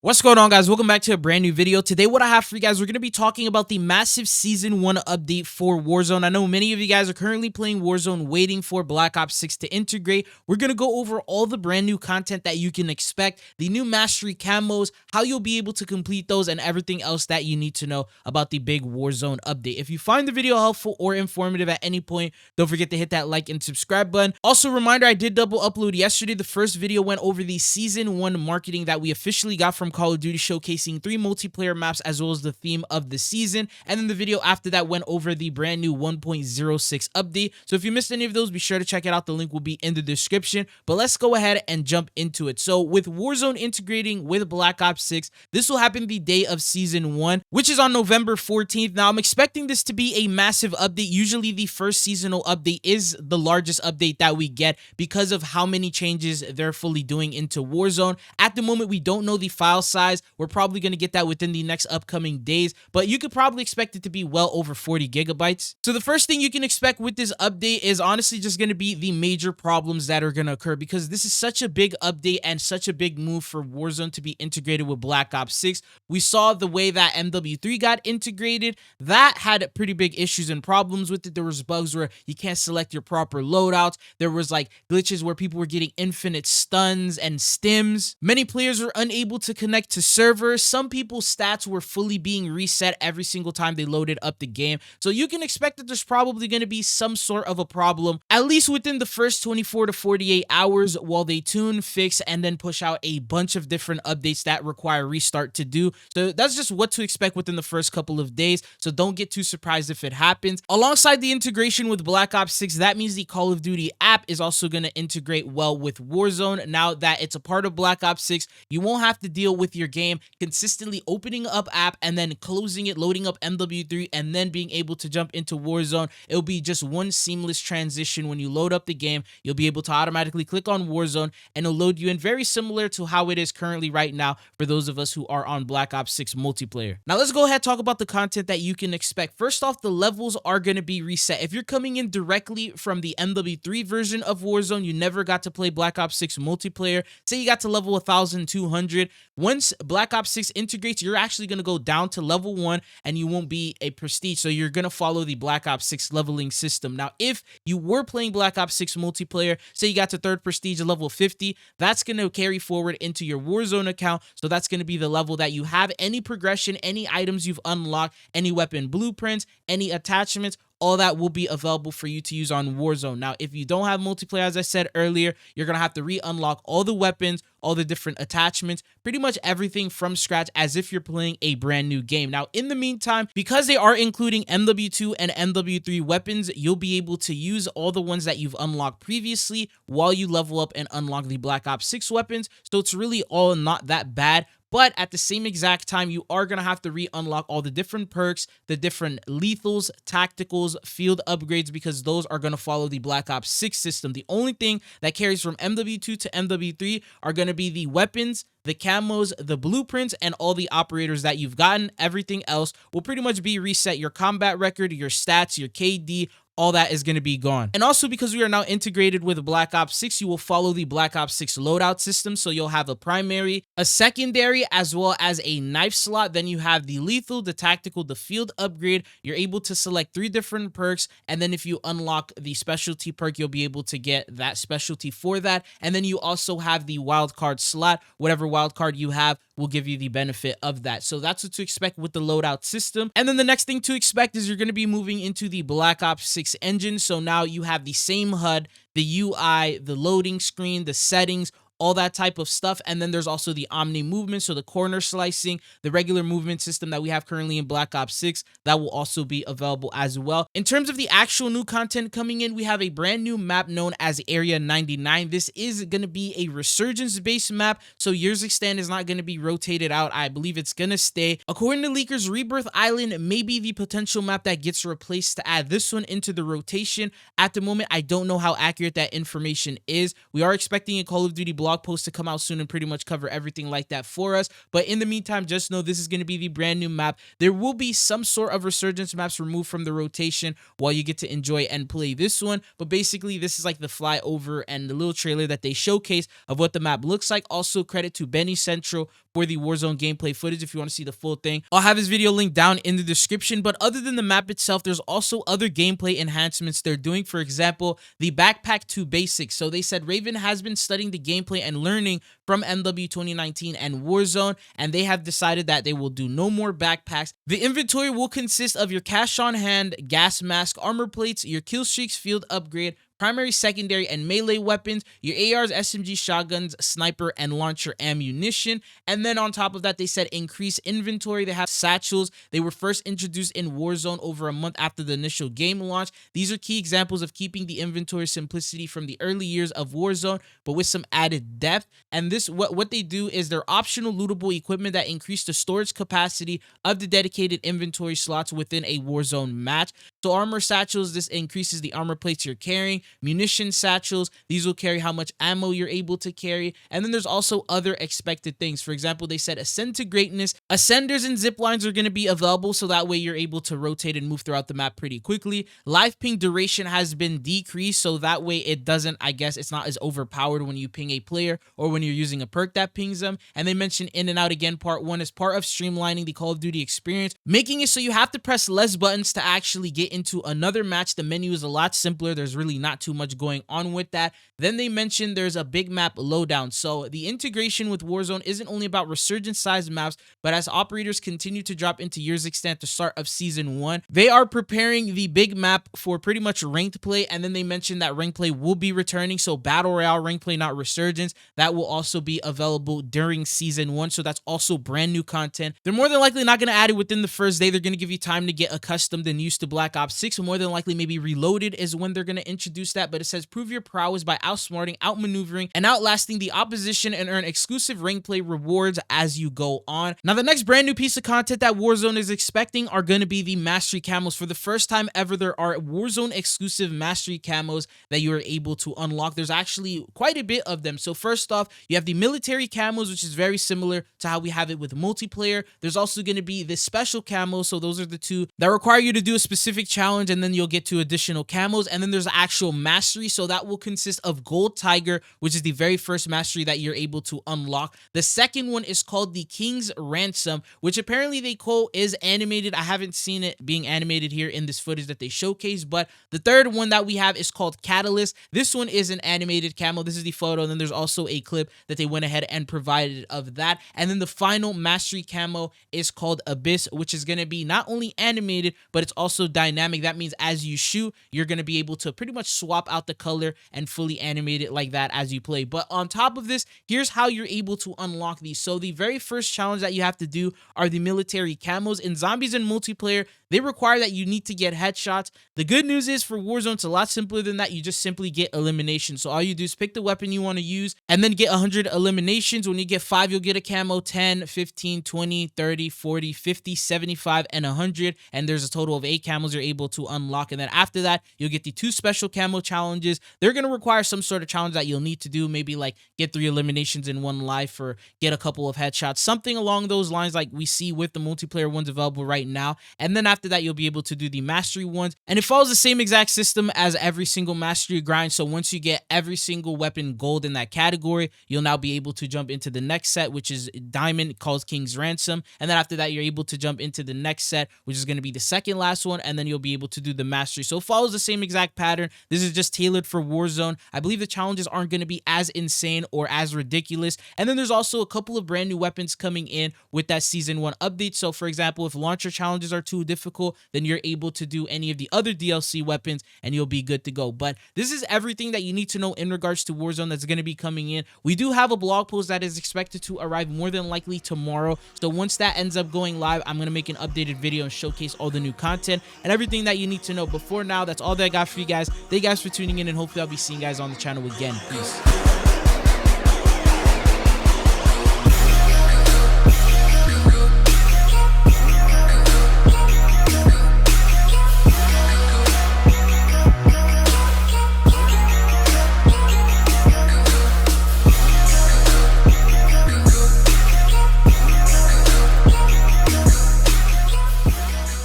What's going on, guys? Welcome back to a brand new video. Today what I have for you guys, we're going to be talking about the massive Season 1 update for Warzone. I know many of you guys are currently playing Warzone waiting for Black Ops 6 to integrate. We're going to go over all the brand new content that you can expect, the new mastery camos, how you'll be able to complete those, and everything else that you need to know about the big Warzone update. If you find the video helpful or informative at any point, don't forget to hit that like and subscribe button. Also, reminder, I did double upload yesterday. The first video went over the Season 1 marketing that we officially got from Call of Duty, showcasing 3 multiplayer maps as well as the theme of the season. And then the video after that went over the brand new 1.06 update. So if you missed any of those, be sure to check it out. The link will be in the description. But let's go ahead and jump into it. So with Warzone integrating with Black Ops 6, this will happen the day of Season 1, which is on November 14th. Now, I'm expecting this to be a massive update. Usually the first seasonal update is the largest update that we get because of how many changes they're fully doing into Warzone. At the moment, we don't know the file size. We're probably going to get that within the next upcoming days, but you could probably expect it to be well over 40 gigabytes. So the first thing you can expect with this update is honestly just going to be the major problems that are going to occur, because this is such a big update and such a big move for Warzone to be integrated with Black Ops 6. We saw the way that MW3 got integrated. That had pretty big issues and problems with it. There was bugs where you can't select your proper loadouts. There was like glitches where people were getting infinite stuns and stims. Many players were unable to connect to servers. Some people's stats were fully being reset every single time they loaded up the game. So you can expect that there's probably going to be some sort of a problem, at least within the first 24 to 48 hours, while they tune, fix, and then push out a bunch of different updates that require restart to do. So that's just what to expect within the first couple of days. So don't get too surprised if it happens. Alongside the integration with Black Ops 6, that means the Call of Duty app is also going to integrate well with Warzone. Now that it's a part of Black Ops 6, you won't have to deal with your game consistently opening up app and then closing it, loading up MW3, and then being able to jump into Warzone. It'll be just one seamless transition. When you load up the game, you'll be able to automatically click on Warzone and it'll load you in, very similar to how it is currently right now for those of us who are on Black Ops 6 multiplayer. Now let's go ahead and talk about the content that you can expect. First off, the levels are going to be reset. If you're coming in directly from the MW3 version of Warzone, you never got to play Black Ops 6 multiplayer, say you got to level 1200, once Black Ops 6 integrates, you're actually going to go down to level 1 and you won't be a prestige. So you're going to follow the Black Ops 6 leveling system. Now, if you were playing Black Ops 6 multiplayer, say you got to 3rd prestige at level 50, that's going to carry forward into your Warzone account. So that's going to be the level that you have. Any progression, any items you've unlocked, any weapon blueprints, any attachments, all that will be available for you to use on Warzone. Now, if you don't have multiplayer, as I said earlier, you're going to have to re-unlock all the weapons, all the different attachments, pretty much everything from scratch as if you're playing a brand new game. Now, in the meantime, because they are including MW2 and MW3 weapons, you'll be able to use all the ones that you've unlocked previously while you level up and unlock the Black Ops 6 weapons. So it's really all not that bad. But at the same exact time, you are going to have to re-unlock all the different perks, the different lethals, tacticals, field upgrades, because those are going to follow the Black Ops 6 system. The only thing that carries from MW2 to MW3 are going to be the weapons, the camos, the blueprints, and all the operators that you've gotten. Everything else will pretty much be reset. Your combat record, your stats, your KD, all that is going to be gone. And also, because we are now integrated with Black Ops 6, you will follow the Black Ops 6 loadout system. So you'll have a primary, a secondary, as well as a knife slot. Then you have the lethal, the tactical, the field upgrade. You're able to select 3 different perks. And then if you unlock the specialty perk, you'll be able to get that specialty for that. And then you also have the wildcard slot. Whatever wildcard you have will give you the benefit of that. So that's what to expect with the loadout system. And then the next thing to expect is you're going to be moving into the Black Ops 6 engine. So now you have the same HUD, the UI, the loading screen, the settings, all that type of stuff. And then there's also the omni movement, so the corner slicing, the regular movement system that we have currently in Black Ops 6, that will also be available as well. In terms of the actual new content coming in, we have a brand new map known as Area 99. This is going to be a Resurgence based map, so Yerzikistan is not going to be rotated out. I believe it's going to stay. According to leakers, Rebirth Island may be the potential map that gets replaced to add this one into the rotation. At the moment, I don't know how accurate that information is. We are expecting a Call of Duty blog post to come out soon and pretty much cover everything like that for us. But in the meantime, just know this is going to be the brand new map. There will be some sort of Resurgence maps removed from the rotation while you get to enjoy and play this one. But basically, this is like the flyover and the little trailer that they showcase of what the map looks like. Also, credit to Benny Central for the Warzone gameplay footage if you want to see the full thing. I'll have his video linked down in the description. But other than the map itself, there's also other gameplay enhancements they're doing. For example, the Backpack 2 basics. So they said Raven has been studying the gameplay and learning from MW 2019 and Warzone, and they have decided that they will do no more backpacks. The inventory will consist of your cash on hand, gas mask, armor plates, your kill streaks, field upgrade, primary, secondary, and melee weapons, your ARs, SMG, shotguns, sniper, and launcher ammunition. And then on top of that, they said increase inventory. They have satchels. They were first introduced in Warzone over a month after the initial game launch. These are key examples of keeping the inventory simplicity from the early years of Warzone, but with some added depth. And this, what they do is they're optional lootable equipment that increase the storage capacity of the dedicated inventory slots within a Warzone match. So armor satchels, this increases the armor plates you're carrying. Munition satchels, these will carry how much ammo you're able to carry. And then there's also other expected things. For example, they said ascend to greatness. Ascenders and zip lines are going to be available, so that way you're able to rotate and move throughout the map pretty quickly. Live ping duration has been decreased, so that way it doesn't, I guess, it's not as overpowered when you ping a player or when you're using a perk that pings them. And they mentioned in and out again, part 1 is part of streamlining the Call of Duty experience, making it so you have to press less buttons to actually get into another match. The menu is a lot simpler. There's really not too much going on with that. Then they mentioned there's a big map lowdown. So the integration with Warzone isn't only about resurgence sized maps, but as operators continue to drop into years extent the start of season 1, they are preparing the big map for pretty much ranked play. And then they mentioned that ranked play will be returning. So battle royale ranked play, not resurgence, that will also be available during season 1. So that's also brand new content. They're more than likely not going to add it within the first day. They're going to give you time to get accustomed and used to Black Ops 6. More than likely maybe Reloaded is when they're going to introduce that. But it says prove your prowess by outsmarting, outmaneuvering, and outlasting the opposition and earn exclusive rank play rewards as you go on. Now, the next brand new piece of content that Warzone is expecting are going to be the Mastery Camos. For the first time ever, there are Warzone exclusive Mastery Camos that you are able to unlock. There's actually quite a bit of them. So first off, you have the military camos, which is very similar to how we have it with multiplayer. There's also going to be the special camos. So those are the two that require you to do a specific challenge, and then you'll get to additional camos. And then there's actual mastery. So that will consist of Gold Tiger, which is the very first mastery that you're able to unlock. The second one is called the King's Ransom, which apparently they quote is animated. I haven't seen it being animated here in this footage that they showcase, but the third one that we have is called Catalyst. This one is an animated camo. This is the photo, and then there's also a clip that they went ahead and provided of that. And then the final mastery camo is called Abyss, which is going to be not only animated, but it's also dynamic. That means as you shoot, you're going to be able to pretty much swap out the color and fully animate it like that as you play. But on top of this, here's how you're able to unlock these. So the very first challenge that you have to do are the military camos. In zombies and multiplayer, they require that you need to get headshots. The good news is for Warzone, it's a lot simpler than that. You just simply get elimination. So all you do is pick the weapon you want to use and then get 100 eliminations. When you get 5, you'll get a camo, 10, 15, 20, 30, 40, 50, 75, and 100. And there's a total of 8 camos you're able to unlock. And then after that, you'll get the 2 special camo challenges. They're going to require some sort of challenge that you'll need to do. Maybe like get 3 eliminations in 1 life or get a couple of headshots. Something along those lines like we see with the multiplayer ones available right now. And then after that, you'll be able to do the mastery ones. And it follows the same exact system as every single mastery grind. So once you get every single weapon gold in that category, you'll now be able to jump into the next set, which is diamond, called King's Ransom. And then after that, you're able to jump into the next set, which is going to be the second last one. And then you'll be able to do the mastery. So it follows the same exact pattern. This is just tailored for Warzone. I believe the challenges aren't going to be as insane or as ridiculous. And then there's also a couple of brand new weapons coming in with that season 1 update. So for example, if launcher challenges are too difficult, then you're able to do any of the other DLC weapons and you'll be good to go. But this is everything that you need to know in regards to Warzone that's going to be coming in. We do have a blog post that is expected to arrive more than likely tomorrow. So once that ends up going live, I'm going to make an updated video and showcase all the new content and everything that you need to know. But for now, that's all that I got for you guys. Thank you guys for tuning in, and hopefully I'll be seeing you guys on the channel again. Peace.